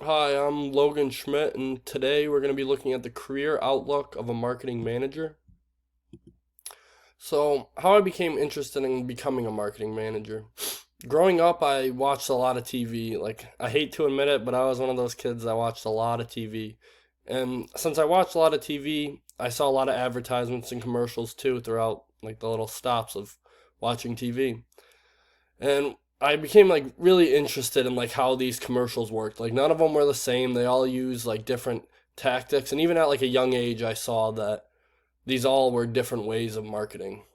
Hi, I'm Logan Schmidt, and today we're going to be looking at the career outlook of a marketing manager. So, how I became interested in becoming a marketing manager. Growing up, I watched a lot of TV. I hate to admit it, but I was one of those kids that watched a lot of TV. And since I watched a lot of TV, I saw a lot of advertisements and commercials too throughout the little stops of watching TV. And I became really interested in how these commercials worked. Like none of them were the same. They all used different tactics, and even at a young age, I saw that these all were different ways of marketing.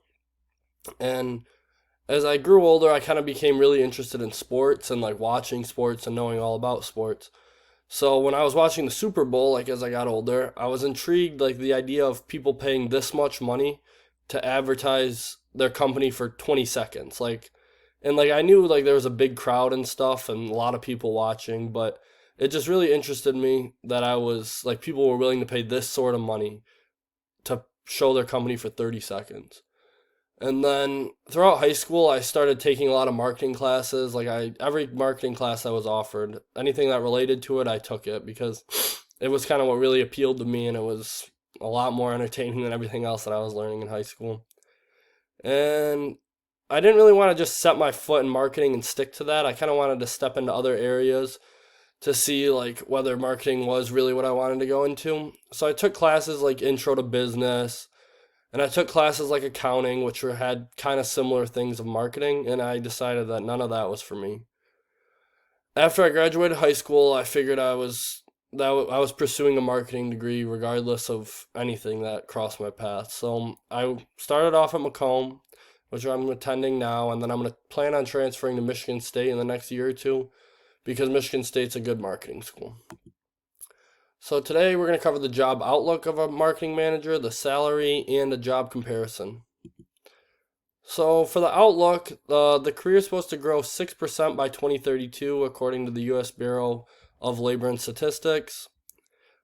And as I grew older, I kind of became really interested in sports and watching sports and knowing all about sports. So when I was watching the Super Bowl, as I got older, I was intrigued the idea of people paying this much money to advertise their company for 20 seconds. And I knew there was a big crowd and stuff and a lot of people watching, but it just really interested me that I was people were willing to pay this sort of money to show their company for 30 seconds. And then throughout high school, I started taking a lot of marketing classes. Every marketing class that was offered, anything that related to it, I took it because it was kind of what really appealed to me, and it was a lot more entertaining than everything else that I was learning in high school. And I didn't really want to just set my foot in marketing and stick to that. I kind of wanted to step into other areas to see whether marketing was really what I wanted to go into. So I took classes like Intro to Business, and I took classes like accounting, which had kind of similar things of marketing, and I decided that none of that was for me. After I graduated high school, I figured I was pursuing a marketing degree regardless of anything that crossed my path. So I started off at BCOM, which I'm attending now, and then I'm going to plan on transferring to Michigan State in the next year or two because Michigan State's a good marketing school. So today we're going to cover the job outlook of a marketing manager, the salary, and a job comparison. So for the outlook, the career is supposed to grow 6% by 2032 according to the U.S. Bureau of Labor and Statistics.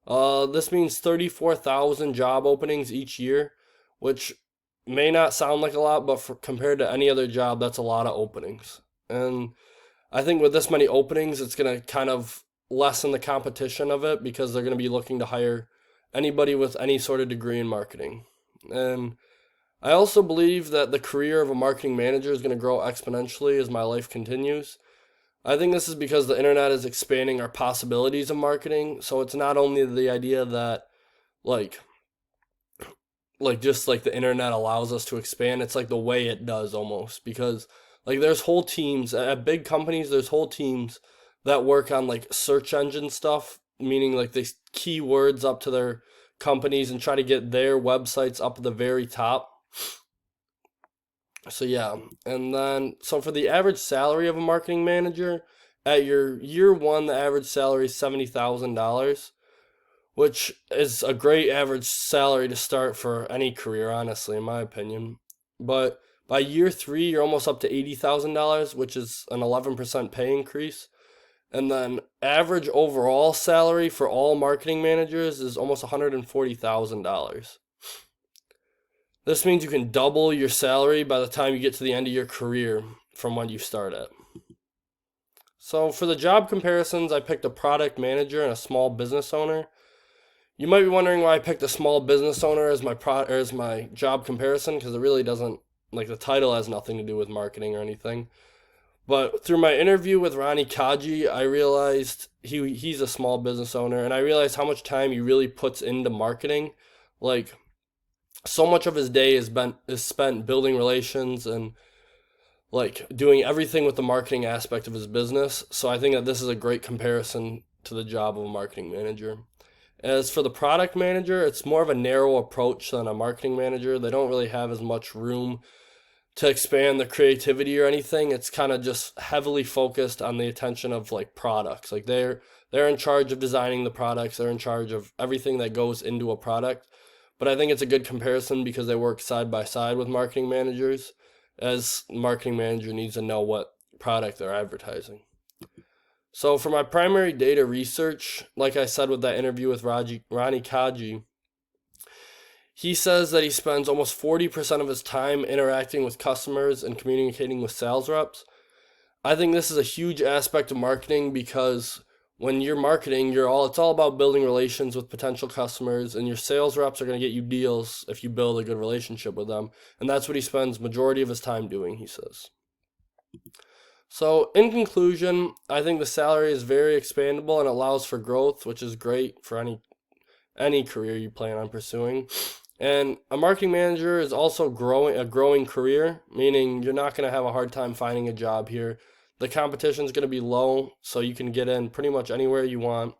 This means 34,000 job openings each year, which may not sound like a lot, but compared to any other job, that's a lot of openings. And I think with this many openings, it's going to kind of lessen the competition of it because they're going to be looking to hire anybody with any sort of degree in marketing. And I also believe that the career of a marketing manager is going to grow exponentially as my life continues. I think this is because the internet is expanding our possibilities of marketing. So it's not only the idea that like just the internet allows us to expand, it's the way it does almost, because there's whole teams at big companies, there's whole teams that work on search engine stuff, meaning they keywords up to their companies and try to get their websites up at the very top. So yeah, and then so for the average salary of a marketing manager, at your year one, the average salary is $70,000, which is a great average salary to start for any career, honestly, in my opinion. But by year three, you're almost up to $80,000, which is an 11% pay increase. And then average overall salary for all marketing managers is almost $140,000. This means you can double your salary by the time you get to the end of your career from when you start at. So for the job comparisons, I picked a product manager and a small business owner. You might be wondering why I picked a small business owner as my job comparison, because it really doesn't, the title has nothing to do with marketing or anything. But through my interview with Ronnie Kaji, I realized he's a small business owner, and I realized how much time he really puts into marketing. So much of his day is spent building relations and doing everything with the marketing aspect of his business. So I think that this is a great comparison to the job of a marketing manager. As for the product manager, it's more of a narrow approach than a marketing manager. They don't really have as much room to expand the creativity or anything. It's kind of just heavily focused on the attention of products. They're in charge of designing the products. They're in charge of everything that goes into a product. But I think it's a good comparison because they work side by side with marketing managers, as marketing manager needs to know what product they're advertising. So for my primary data research, like I said with that interview with Ronnie Kaji, he says that he spends almost 40% of his time interacting with customers and communicating with sales reps. I think this is a huge aspect of marketing because when you're marketing, it's all about building relations with potential customers, and your sales reps are going to get you deals if you build a good relationship with them. And that's what he spends majority of his time doing, he says. So, in conclusion, I think the salary is very expandable and allows for growth, which is great for any career you plan on pursuing. And a marketing manager is also a growing career, meaning you're not going to have a hard time finding a job here. The competition is going to be low, so you can get in pretty much anywhere you want.